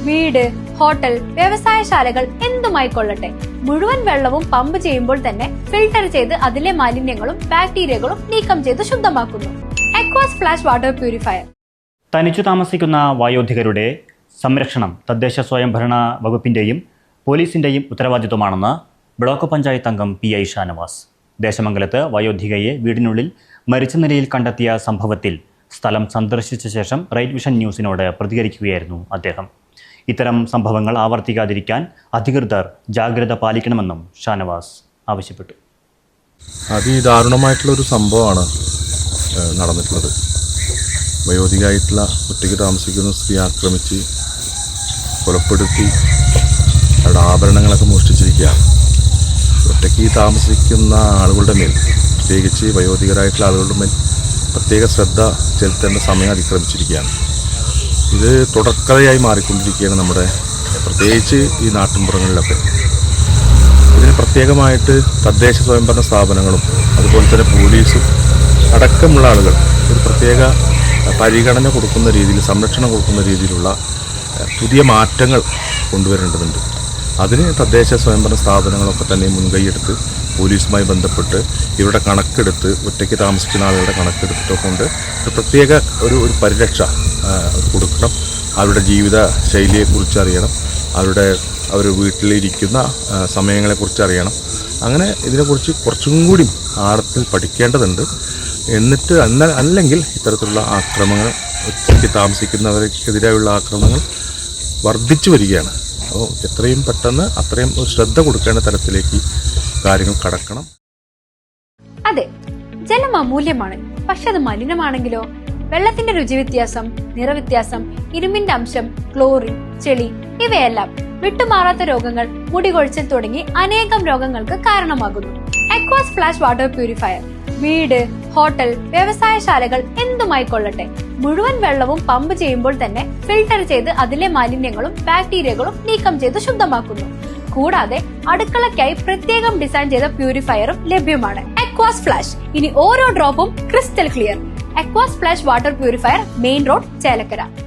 വീട്, ഹോട്ടൽ, വ്യവസായശാലകൾ എന്തുമായിക്കൊള്ളട്ടെ, മുഴുവൻ വെള്ളവും പമ്പ് ചെയ്യുമ്പോൾ തന്നെ ഫിൽട്ടർ ചെയ്ത് അതിലെ മാലിന്യങ്ങളും ബാക്ടീരിയകളും നീക്കം ചെയ്ത് ശുദ്ധമാക്കുന്നു. അക്വാസ് ഫ്ലാഷ് വാട്ടർ പ്യൂരിഫയർ. തനിച്ചു താമസിക്കുന്ന വയോധികരുടെ സംരക്ഷണം തദ്ദേശ സ്വയംഭരണ വകുപ്പിന്റെയും പോലീസിന്റെയും ഉത്തരവാദിത്വമാണെന്ന് ബ്ലോക്ക് പഞ്ചായത്ത് അംഗം PI ഷാനവാസ്. ദേശമംഗലത്ത് വയോധികയെ വീടിനുള്ളിൽ മരിച്ച നിലയിൽ കണ്ടെത്തിയ സംഭവത്തിൽ സ്ഥലം സന്ദർശിച്ച ശേഷം റൈറ്റ് വിഷൻ ന്യൂസിനോട് പ്രതികരിക്കുകയായിരുന്നു അദ്ദേഹം. ഇത്തരം സംഭവങ്ങൾ ആവർത്തിക്കാതിരിക്കാൻ അധികൃതർ ജാഗ്രത പാലിക്കണമെന്നും ഷാനവാസ് ആവശ്യപ്പെട്ടു. അതിദാരുണമായിട്ടുള്ളൊരു സംഭവമാണ് നടന്നിട്ടുള്ളത്. വയോധികയായിട്ടുള്ള ഒറ്റയ്ക്ക് താമസിക്കുന്ന സ്ത്രീ ആക്രമിച്ച് കൊലപ്പെടുത്തി അവരുടെ ആഭരണങ്ങളൊക്കെ മോഷ്ടിച്ചിരിക്കുകയാണ്. ഒറ്റയ്ക്ക് താമസിക്കുന്ന ആളുകളുടെ മേൽ, പ്രത്യേകിച്ച് വയോധികരായിട്ടുള്ള ആളുകളുടെ മേൽ പ്രത്യേക ശ്രദ്ധ ചെലുത്തേണ്ട സമയം അതിക്രമിച്ചിരിക്കുകയാണ്. ഇത് തുടർക്കഥയായി മാറിക്കൊണ്ടിരിക്കുകയാണ് നമ്മുടെ, പ്രത്യേകിച്ച് ഈ നാട്ടിൻപുറങ്ങളിലൊക്കെ. ഇതിന് പ്രത്യേകമായിട്ട് തദ്ദേശ സ്വയംഭരണ സ്ഥാപനങ്ങളും അതുപോലെ തന്നെ പോലീസും അടക്കമുള്ള ആളുകൾ ഒരു പ്രത്യേക പരിഗണന കൊടുക്കുന്ന രീതിയിൽ, സംരക്ഷണം കൊടുക്കുന്ന രീതിയിലുള്ള പുതിയ മാറ്റങ്ങൾ കൊണ്ടുവരേണ്ടതുണ്ട്. അതിന് തദ്ദേശ സ്വയംഭരണ സ്ഥാപനങ്ങളൊക്കെ തന്നെ മുൻകൈയെടുത്ത് പോലീസുമായി ബന്ധപ്പെട്ട് ഇവരുടെ കണക്കെടുത്ത്, ഒറ്റയ്ക്ക് താമസിക്കുന്ന ആളുകളുടെ കണക്കെടുത്തിട്ടൊക്കെ കൊണ്ട് ഒരു പ്രത്യേക ഒരു പരിരക്ഷ കൊടുക്കണം. അവരുടെ ജീവിത ശൈലിയെക്കുറിച്ച് അറിയണം, അവർ വീട്ടിലിരിക്കുന്ന സമയങ്ങളെക്കുറിച്ച് അറിയണം. അങ്ങനെ ഇതിനെക്കുറിച്ച് കുറച്ചും കൂടി ആഴത്തിൽ പഠിക്കേണ്ടതുണ്ട്. എന്നിട്ട് അല്ലെങ്കിൽ ഇത്തരത്തിലുള്ള ആക്രമണങ്ങൾ, ഒറ്റയ്ക്ക് താമസിക്കുന്നവർക്കെതിരെയുള്ള ആക്രമണങ്ങൾ വർദ്ധിച്ചു വരികയാണ്. അപ്പോൾ എത്രയും പെട്ടെന്ന് അത്രയും ഒരു ശ്രദ്ധ കൊടുക്കേണ്ട തരത്തിലേക്ക് കാര്യങ്ങൾ കടക്കണം. അതെ, ജലം അമൂല്യമാണ്. പക്ഷെ അത് മലിനമാണെങ്കിലോ? വെള്ളത്തിന്റെ രുചി വ്യത്യാസം, നിറവ്യത്യാസം, ഇരുമ്പിന്റെ അംശം, ക്ലോറിൻ, ചെളി ഇവയെല്ലാം വിട്ടുമാറാത്ത രോഗങ്ങൾ, മുടികൊഴിച്ചിൽ തുടങ്ങി അനേകം രോഗങ്ങൾക്ക് കാരണമാകുന്നു. അക്വാസ് ഫ്ലാഷ് വാട്ടർ പ്യൂരിഫയർ. വീട്, ഹോട്ടൽ, വ്യവസായശാലകൾ എന്തുമായിക്കൊള്ളട്ടെ, മുഴുവൻ വെള്ളവും പമ്പ് ചെയ്യുമ്പോൾ തന്നെ ഫിൽട്ടർ ചെയ്ത് അതിലെ മാലിന്യങ്ങളും ബാക്ടീരിയകളും നീക്കം ചെയ്ത് ശുദ്ധമാക്കുന്നു. കൂടാതെ അടുക്കളയ്ക്കായി പ്രത്യേകം ഡിസൈൻ ചെയ്ത പ്യൂരിഫയറും ലഭ്യമാണ്. Aquas flash. ഇനി ഓരോ ഡ്രോപ്പും crystal clear. Aquas flash water purifier, main road, Chelakkara.